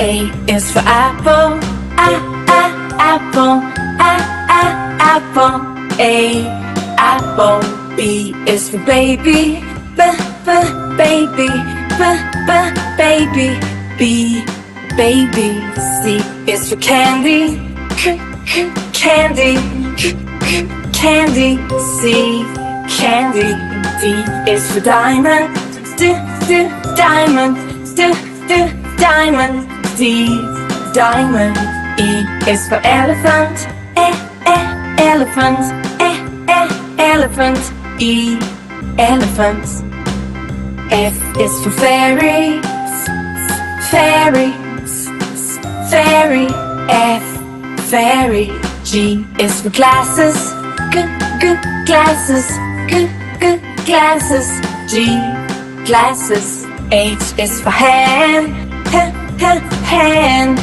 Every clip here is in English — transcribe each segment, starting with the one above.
A is for apple, apple, apple. A, apple. B is for baby, baby, baby. B, baby. C is for candy, candy, candy. C, candy. D is for diamond, diamond, diamond. D, diamond. E is for elephant, elephant, elephant. E, elephant. F is for fairy, fairy, fairy. F, fairy. G is for glasses, glasses, glasses. G, glasses. H is for hand, hand, hand.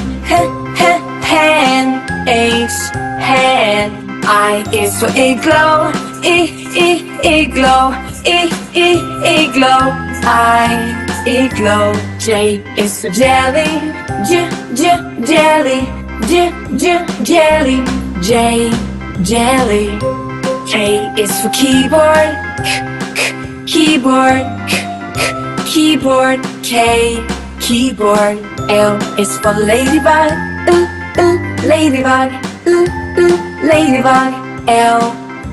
H, hand. I is for igloo, igloo, igloo. I, igloo. J is for jelly, jelly, jelly. J, jelly. K is for keyboard, keyboard, keyboard. K, keyboard. L is for ladybug, ladybug, ladybug. L,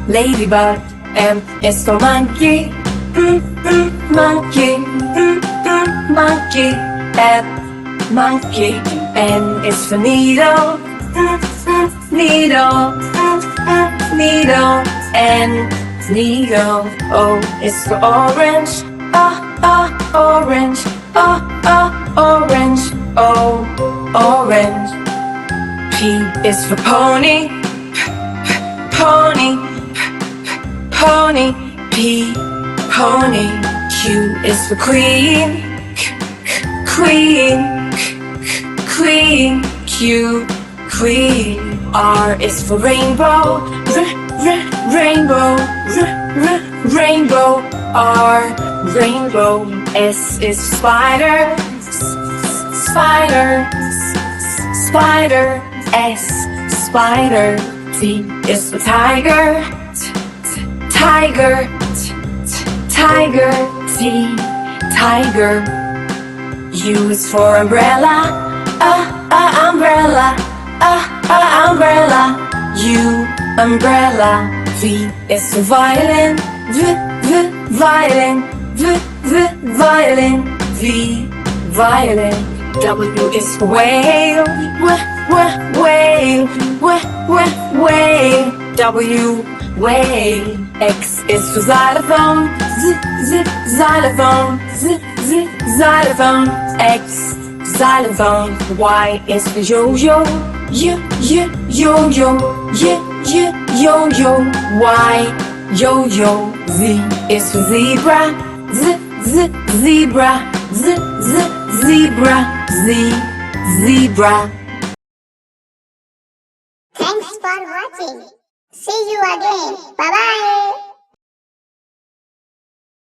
ladybug. M is for monkey, monkey, monkey. F, monkey. N is for needle, needle, needle. N, needle. O is for orange, orange, orange. O, orange. P is for pony, pony, pony. P, pony. Q is for queen, queen, queen. Q, queen. R is for rainbow, rainbow, rainbow. R, rainbow. S is for spider, spider, spider. S, spider. T is for tiger, tiger, tiger. T, tiger. U is for umbrella, umbrella, umbrella. U, umbrella. V is for violin, violin, violin. V, violin. W is for whale, whale, whale. W, whale. X is for xylophone, xylophone, xylophone. X, xylophone. Y is for yo-yo, yo-yo, yo-yo. Y, yo-yo. Z is for zebra, zebra, zebra. Z, zebra. Thanks for watching. See you again. Bye bye.